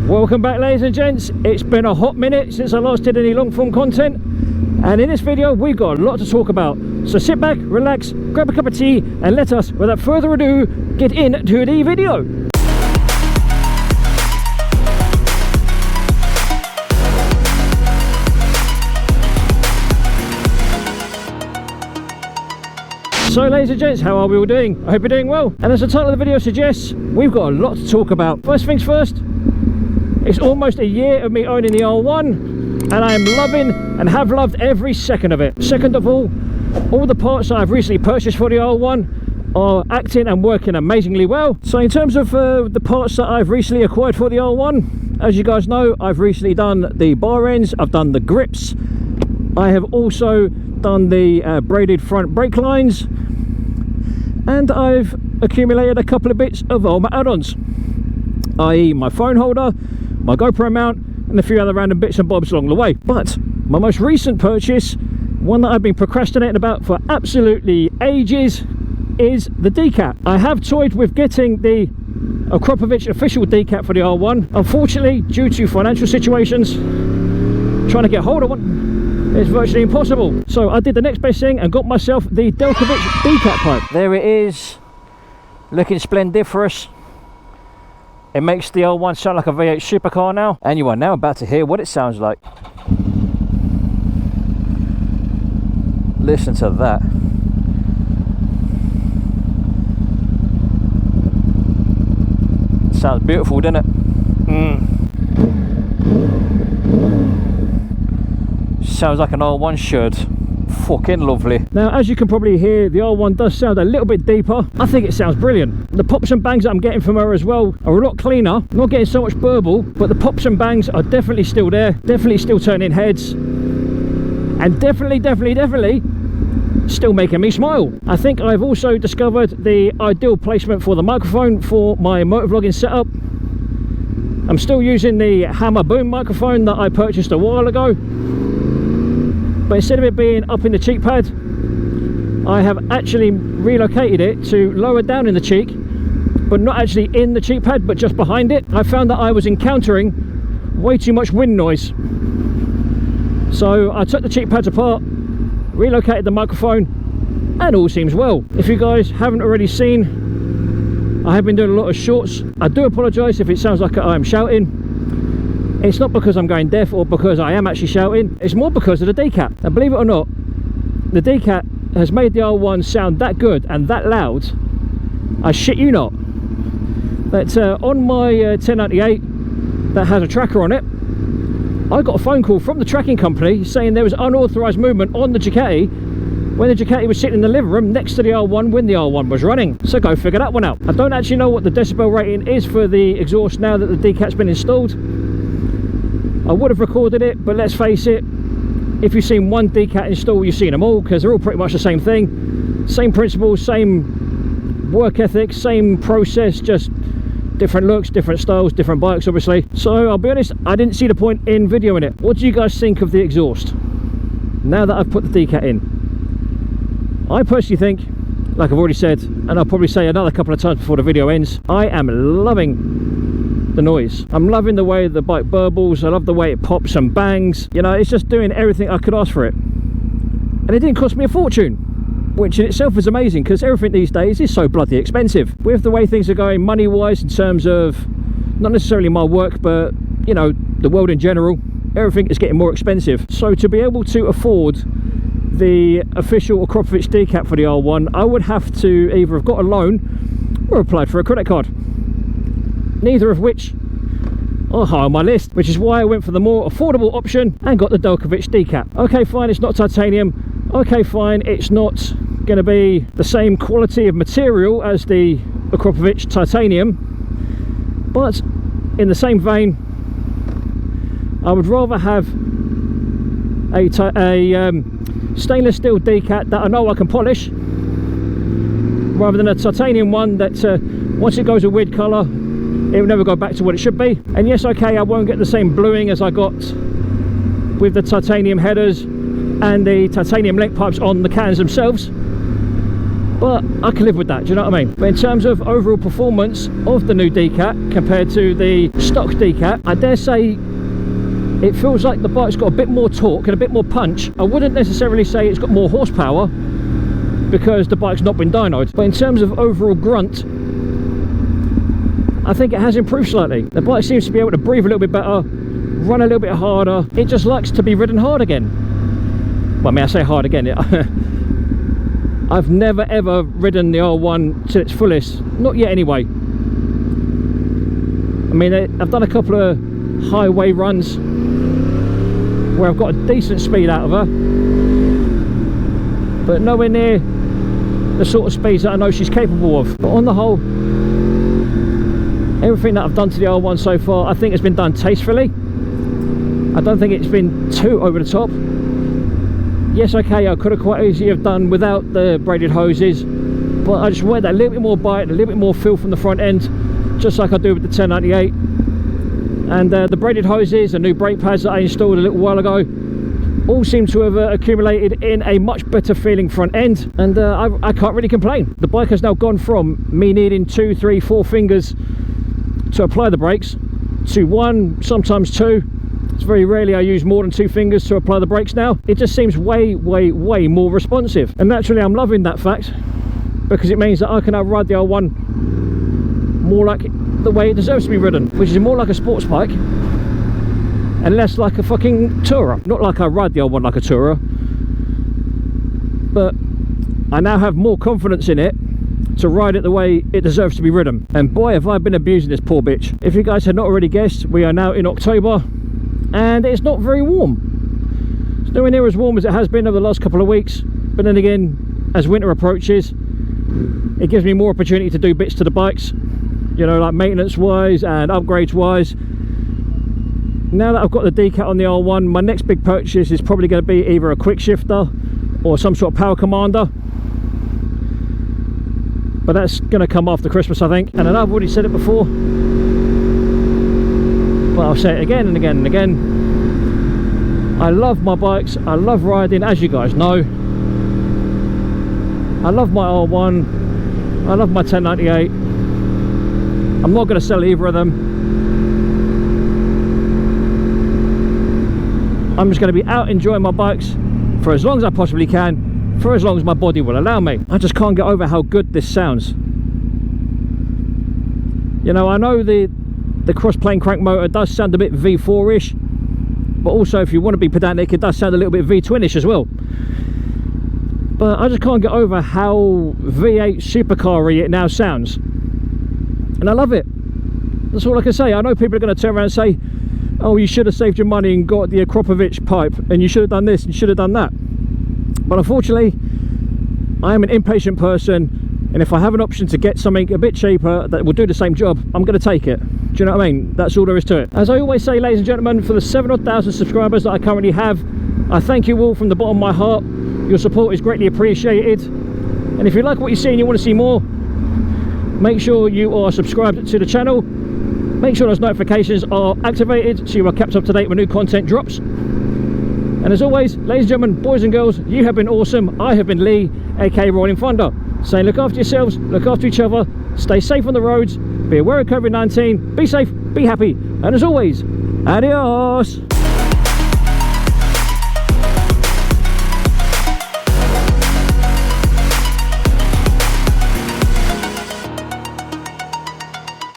Welcome back, ladies and gents. It's been a hot minute since I last did any long form content, and in this video we've got a lot to talk about. So sit back, relax, grab a cup of tea, and let us, without further ado, get into the video. So ladies and gents, how are we all doing? I hope you're doing well. And as the title of the video suggests, we've got a lot to talk about. First things first, it's almost a year of me owning the R1, and I am loving and have loved every second of it. Second of all the parts that I've recently purchased for the R1 are acting and working amazingly well. So in terms of the parts that I've recently acquired for the R1, as you guys know, I've recently done the bar ends, I've done the grips, I have also done the braided front brake lines, and I've accumulated a couple of bits of all my add-ons, i.e. my phone holder, my GoPro mount, and a few other random bits and bobs along the way. But my most recent purchase, one that I've been procrastinating about for absolutely ages, is the decat. I have toyed with getting the Akropovich official decat for the R1. Unfortunately, due to financial situations, trying to get hold of one is virtually impossible. So I did the next best thing and got myself the Delkovich decat pipe. There it is, looking splendiferous. It makes the R1 sound like a V8 supercar now, and you are now about to hear what it sounds like. Listen to that. Sounds beautiful, doesn't it? Sounds like an R1 should. Fucking lovely. Now, as you can probably hear, the R1 does sound a little bit deeper. I think it sounds brilliant. The pops and bangs that I'm getting from her as well are a lot cleaner. I'm not getting so much burble, but the pops and bangs are definitely still there, definitely still turning heads, and definitely still making me smile. I think I've also discovered the ideal placement for the microphone for my motovlogging setup. I'm still using the Hammer boom microphone that I purchased a while ago, but instead of it being up in the cheek pad, I have actually relocated it to lower down in the cheek, but not actually in the cheek pad, but just behind it. I found that I was encountering way too much wind noise, so I took the cheek pads apart, relocated the microphone, and all seems well. If you guys haven't already seen, I have been doing a lot of shorts. I do apologise if it sounds like I'm shouting. It's not because I'm going deaf or because I am actually shouting, it's more because of the decat. Now believe it or not, the decat has made the R1 sound that good and that loud, I shit you not, that on my 1098 that has a tracker on it, I got a phone call from the tracking company saying there was unauthorised movement on the Ducati when the Ducati was sitting in the living room next to the R1 when the R1 was running. So go figure that one out. I don't actually know what the decibel rating is for the exhaust now that the decat's been installed. I would have recorded it, but let's face it, if you've seen one decat install, you've seen them all, because they're all pretty much the same thing. Same principles, same work ethic, same process, just different looks, different styles, different bikes obviously. So I'll be honest, I didn't see the point in videoing it. What do you guys think of the exhaust now that I've put the decat in? I personally think, like I've already said, and I'll probably say another couple of times before the video ends, I am loving the noise. I'm loving the way the bike burbles. I love the way it pops and bangs. You know, it's just doing everything I could ask for it, and it didn't cost me a fortune, which in itself is amazing, because everything these days is so bloody expensive. With the way things are going money wise, in terms of not necessarily my work, but you know, the world in general, everything is getting more expensive. So to be able to afford the official Akropovich decat for the R1, I would have to either have got a loan or applied for a credit card, neither of which are high on my list, which is why I went for the more affordable option and got the Delkovich decat. Okay fine, it's not titanium. Okay fine, it's not going to be the same quality of material as the Akropovich titanium, but in the same vein, I would rather have a stainless steel decat that I know I can polish, rather than a titanium one that once it goes a weird colour, it will never go back to what it should be. And yes, okay, I won't get the same bluing as I got with the titanium headers and the titanium link pipes on the cans themselves, but I can live with that, do you know what I mean? But in terms of overall performance of the new D-Cat compared to the stock D-Cat, I dare say it feels like the bike's got a bit more torque and a bit more punch. I wouldn't necessarily say it's got more horsepower because the bike's not been dynoed, but in terms of overall grunt, I think it has improved slightly. The bike seems to be able to breathe a little bit better, run a little bit harder. It just likes to be ridden hard again. Well, I mean, I say hard again. I've never ever ridden the R1 to its fullest, not yet anyway. I mean, I've done a couple of highway runs where I've got a decent speed out of her, but nowhere near the sort of speeds that I know she's capable of. But on the whole, everything that I've done to the R1 so far, I think has been done tastefully. I don't think it's been too over the top. Yes, okay, I could have quite easily have done without the braided hoses, but I just wanted that little bit more bite, a little bit more feel from the front end, just like I do with the 1098. And the braided hoses and new brake pads that I installed a little while ago all seem to have accumulated in a much better feeling front end, and I can't really complain. The bike has now gone from me needing 2, 3, 4 fingers to apply the brakes to 1, sometimes 2. It's very rarely I use more than 2 fingers to apply the brakes now. It just seems way more responsive, and naturally I'm loving that fact because it means that I can now ride the R1 more like the way it deserves to be ridden, which is more like a sports bike and less like a fucking tourer. Not like I ride the R1 like a tourer, but I now have more confidence in it to ride it the way it deserves to be ridden. And boy, have I been abusing this poor bitch. If you guys had not already guessed, we are now in October and it's not very warm. It's nowhere near as warm as it has been over the last couple of weeks, but then again, as winter approaches, it gives me more opportunity to do bits to the bikes, you know, like maintenance wise and upgrades wise. Now that I've got the D-Cat on the R1, my next big purchase is probably going to be either a quick shifter or some sort of power commander, but that's going to come after Christmas, I think. And I know I've already said it before, but I'll say it again and again and again. I love my bikes, I love riding, as you guys know. I love my R1, I love my 1098. I'm not going to sell either of them. I'm just going to be out enjoying my bikes for as long as I possibly can, for as long as my body will allow me. I just can't get over how good this sounds. You know, I know the cross-plane crank motor does sound a bit V4-ish, but also if you want to be pedantic, it does sound a little bit V-twin-ish as well. But I just can't get over how V8 supercar-y it now sounds, and I love it. That's all I can say. I know people are going to turn around and say, oh, you should have saved your money and got the Akropovich pipe, and you should have done this and you should have done that. But unfortunately, I am an impatient person, and if I have an option to get something a bit cheaper that will do the same job, I'm going to take it. Do you know what I mean? That's all there is to it. As I always say, ladies and gentlemen, for the 7,000 subscribers that I currently have, I thank you all from the bottom of my heart. Your support is greatly appreciated, and if you like what you see and you want to see more, make sure you are subscribed to the channel. Make sure those notifications are activated so you are kept up to date when new content drops. And as always, ladies and gentlemen, boys and girls, you have been awesome. I have been Lee, aka Rollin Thunder, saying look after yourselves, look after each other, stay safe on the roads, be aware of COVID-19, be safe, be happy, and as always, adios.